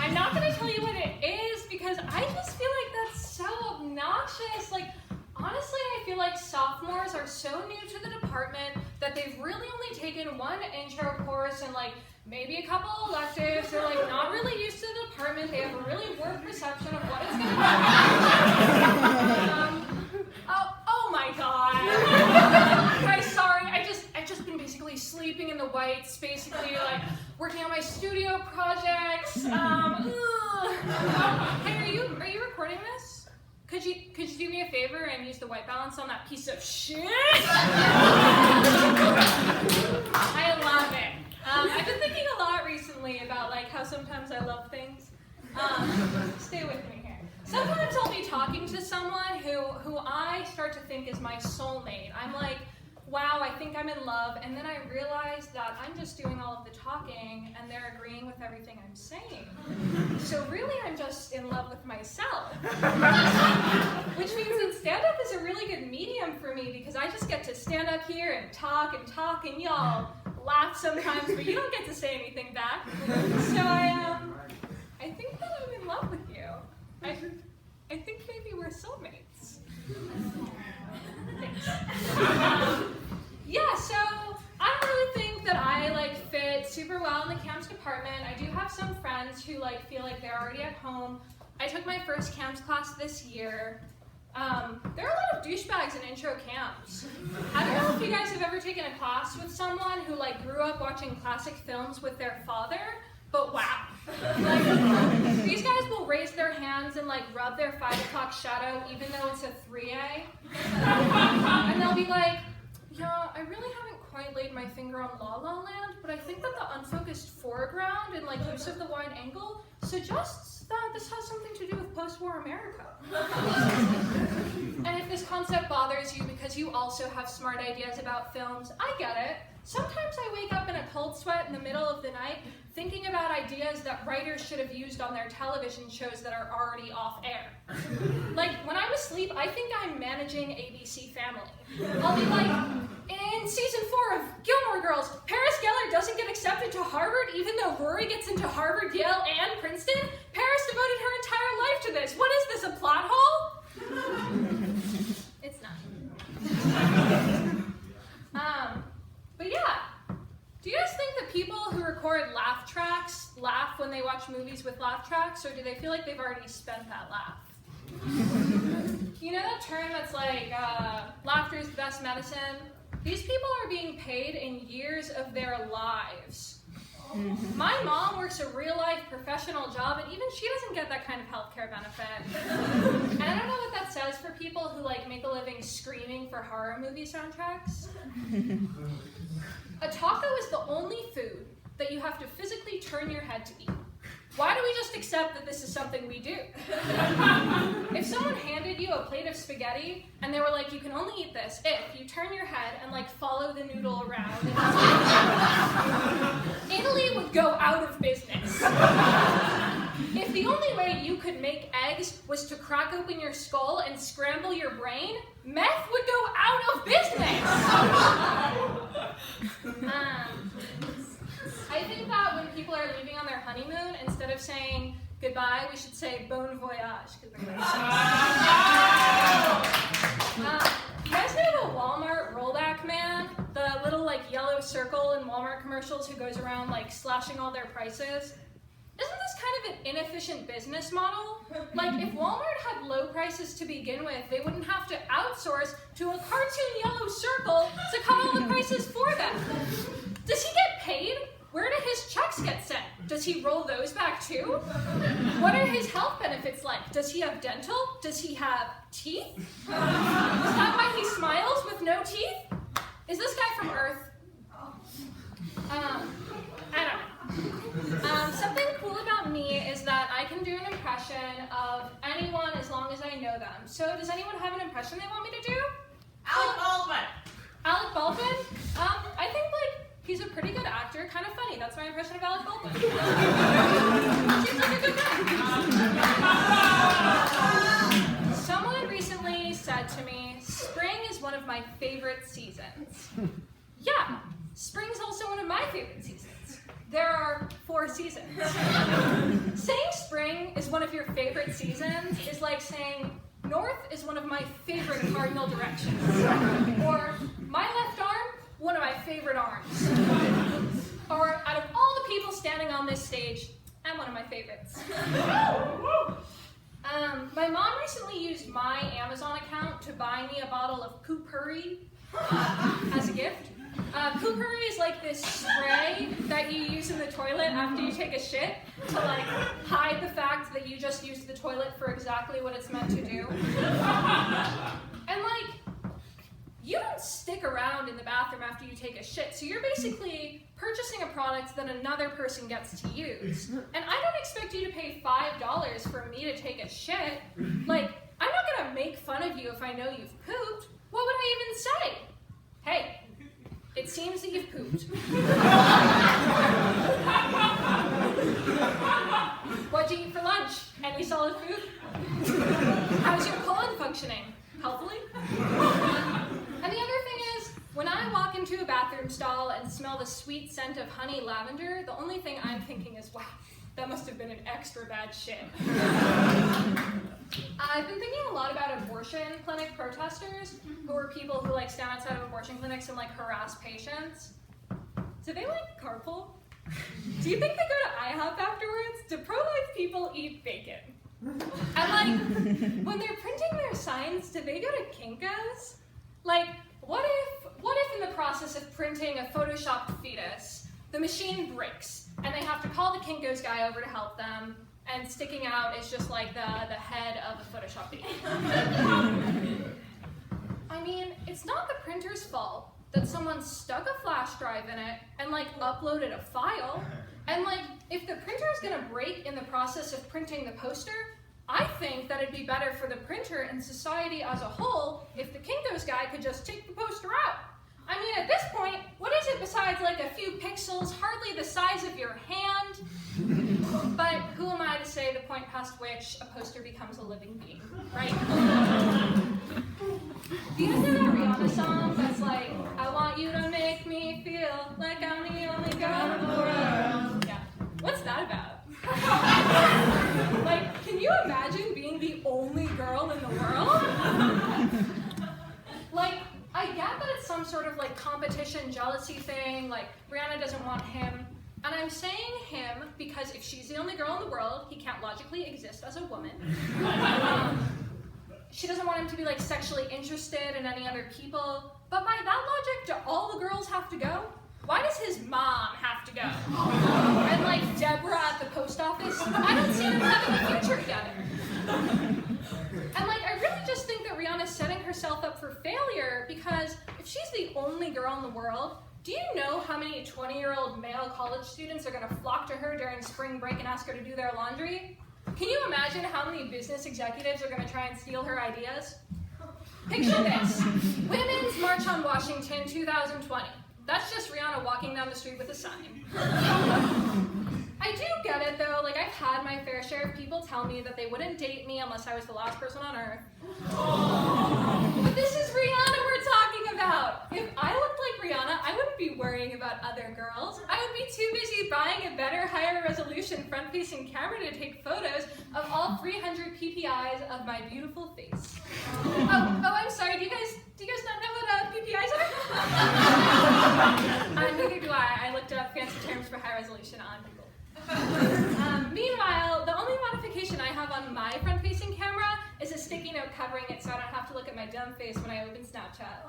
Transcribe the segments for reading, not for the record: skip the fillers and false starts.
I'm not going to tell you what it is because I just feel like that's so obnoxious. Like, honestly, I feel like sophomores are so new to the department that they've really only taken one intro course and like maybe a couple electives. They're like not really used to the department. They have a really warped perception of what it's going to be. Oh my God. Guys, sorry. I've just been basically sleeping in the whites, basically like working on my studio projects. Hey, are you recording this? Could you do me a favor and use the white balance on that piece of shit? I love it. I've been thinking a lot recently about like how sometimes I love things. Stay with me here. Sometimes I'll be talking to someone who I start to think is my soulmate. I'm like, wow, I think I'm in love, and then I realize that I'm just doing all of the talking and they're agreeing with everything I'm saying. So really I'm just in love with myself. Which means that stand-up is a really good medium for me because I just get to stand up here and talk and y'all laugh sometimes, but you don't get to say anything back. So I think that I'm in love with you. I think maybe we're soulmates. Thanks. Yeah, so I don't really think that I like fit super well in the camps department. I do have some friends who like feel like they're already at home. I took my first camps class this year. There are a lot of douchebags in intro camps. I don't know if you guys have ever taken a class with someone who like grew up watching classic films with their father, but wow. Like, these guys will raise their hands and like rub their 5 o'clock shadow even though it's a 3A. And they'll be like, yeah, I really haven't quite laid my finger on La La Land, but I think that the unfocused foreground and like use of the wide angle suggests that this has something to do with post-war America. And if this concept bothers you because you also have smart ideas about films, I get it. Sometimes I wake up in a cold sweat in the middle of the night thinking about ideas that writers should have used on their television shows that are already off air. Like, when I'm asleep, I think I'm managing ABC Family. I'll be like, in season 4 of Gilmore Girls, Paris Geller doesn't get accepted to Harvard even though Rory gets into Harvard, Yale, and Princeton? Paris devoted her entire life to this. What is this, a plot hole? It's not. But yeah, do you guys think that people who record laugh tracks laugh when they watch movies with laugh tracks, or do they feel like they've already spent that laugh? You know that term that's like, laughter is the best medicine? These people are being paid in years of their lives. My mom works a real-life professional job, and even she doesn't get that kind of healthcare benefit. And I don't know what that says for people who like make a living screaming for horror movie soundtracks. A taco is the only food that you have to physically turn your head to eat. Why do we just accept that this is something we do? If someone handed you a plate of spaghetti and they were like, you can only eat this if you turn your head and like follow the noodle around, Italy would go out of business. If the only way you could make eggs was to crack open your skull and scramble your brain, meth would go out of business. I think that when people are leaving on their honeymoon, instead of saying goodbye, we should say bon voyage. You guys know the Walmart rollback man? The little like yellow circle in Walmart commercials who goes around like slashing all their prices? Isn't this kind of an inefficient business model? Like, if Walmart had low prices to begin with, they wouldn't have to outsource to a cartoon yellow circle to cut all the prices for them. Does he get paid? Where do his checks get sent? Does he roll those back too? What are his health benefits like? Does he have dental? Does he have teeth? Is that why he smiles with no teeth? Is this guy from Earth? I don't know. Something cool about me is that I can do an impression of anyone as long as I know them. So does anyone have an impression they want me to do? Alec Baldwin. Alec Baldwin? I think like he's a pretty good actor, kind of funny. That's my impression of Alec Baldwin. Seems like a good guy. Someone recently said to me, spring is one of my favorite seasons. Yeah, spring's also one of my favorite seasons. There are 4 seasons. Saying is one of your favorite seasons is like saying, north is one of my favorite cardinal directions. Or, my left arm, one of my favorite arms. Or, out of all the people standing on this stage, I'm one of my favorites. My mom recently used my Amazon account to buy me a bottle of Poo-Pourri as a gift. Poo-Pourri is like this spray that you use in the toilet after you take a shit to like hide the fact that you just used the toilet for exactly what it's meant to do. And like, you don't stick around in the bathroom after you take a shit, so you're basically purchasing a product that another person gets to use. And I don't expect you to pay $5 for me to take a shit. Like, I'm not gonna make fun of you if I know you've pooped. What would I even say? Hey, it seems that you've pooped. What'd you eat for lunch? Any solid food? How's your colon functioning? Healthily? And the other thing is, when I walk into a bathroom stall and smell the sweet scent of honey lavender, the only thing I'm thinking is, wow, that must have been an extra bad shit. I've been thinking a lot about abortion clinic protesters, who are people who like stand outside of abortion clinics and like harass patients. Do they like carpool? Do you think they go to IHOP afterwards? Do pro-life people eat bacon? And like, when they're printing their signs, do they go to Kinko's? Like, what if in the process of printing a photoshopped fetus, the machine breaks, and they have to call the Kinko's guy over to help them, and sticking out is just like the head of a photoshopped baby. I mean, it's not the printer's fault that someone stuck a flash drive in it and like uploaded a file. And like, if the printer is gonna break in the process of printing the poster, I think that it'd be better for the printer and society as a whole if the Kinko's guy could just take the poster out. I mean, at this point, what is it besides like a few pixels, hardly the size of your hand? But who am I to say the point past which a poster becomes a living being, right? Do you guys know that Rihanna song that's like, I want you to make me feel like I'm the only girl in the world? Yeah. What's that about? Like, can you imagine being the only girl in the world? Like, I get that it's some sort of like competition, jealousy thing, like Rihanna doesn't want him. And I'm saying him because if she's the only girl in the world, he can't logically exist as a woman. She doesn't want him to be like sexually interested in any other people. But by that logic, do all the girls have to go? Why does his mom have to go? And like Deborah at the post office? I don't see them having a future together. And like, I really just think that Rihanna's setting herself up for failure because if she's the only girl in the world, do you know how many 20-year-old male college students are gonna flock to her during spring break and ask her to do their laundry? Can you imagine how many business executives are gonna try and steal her ideas? Picture this, Women's March on Washington 2020. That's just Rihanna walking down the street with a sign. I do get it though, like I've had my fair share of people tell me that they wouldn't date me unless I was the last person on earth. But this is Rihanna we're talking about. If I looked like Rihanna, I wouldn't be worrying about other girls. I would be too busy buying a better, higher resolution front-facing camera to take photos of all 300 PPIs of my beautiful face. Oh, I'm sorry, do you guys not know what PPIs are? Neither do I. I looked up fancy terms for high resolution on Google. Meanwhile, the only modification I have on my front-facing camera is a sticky note covering it so I don't have to look at my dumb face when I open Snapchat.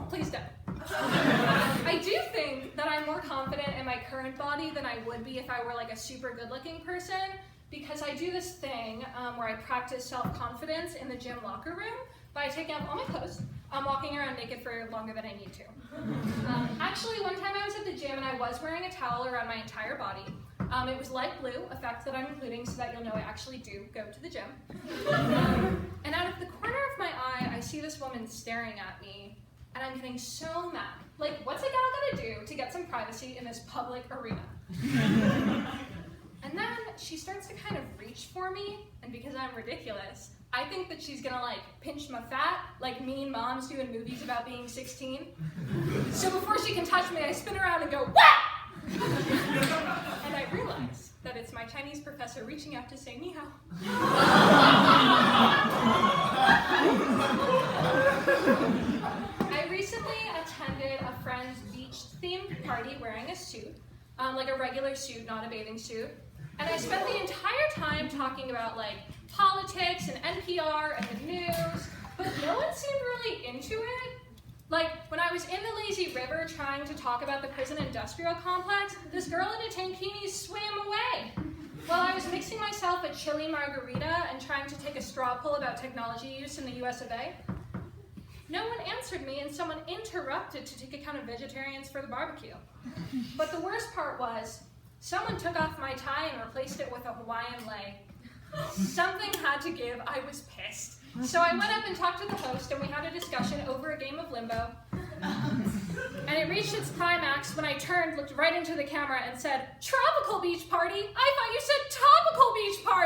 Please don't. I do think that I'm more confident in my current body than I would be if I were like a super good-looking person because I do this thing where I practice self-confidence in the gym locker room by taking off all my clothes. I'm walking around naked for longer than I need to. Actually, one time I was at the gym and I was wearing a towel around my entire body. It was light blue, a fact that I'm including so that you'll know I actually do go to the gym. And out of the corner of my eye, I see this woman staring at me, and I'm getting so mad. Like, what's a gal gotta do to get some privacy in this public arena? And then she starts to kind of reach for me, and because I'm ridiculous, I think that she's gonna like pinch my fat, like mean moms do in movies about being 16. So before she can touch me, I spin around and go, "Wah!" And I realize that it's my Chinese professor reaching out to say ni hao. I recently attended a friend's beach-themed party wearing a suit, like a regular suit, not a bathing suit. And I spent the entire time talking about like politics and NPR and the news, but no one seemed really into it. Like, when I was in the lazy river trying to talk about the prison industrial complex, this girl in a tankini swam away. While I was mixing myself a chili margarita and trying to take a straw poll about technology use in the US of A, no one answered me and someone interrupted to take account of vegetarians for the barbecue. But the worst part was, someone took off my tie and replaced it with a Hawaiian lei. Something had to give. I was pissed. So I went up and talked to the host, and we had a discussion over a game of limbo. And it reached its climax when I turned, looked right into the camera, and said, "Tropical beach party? I thought you said topical beach party!"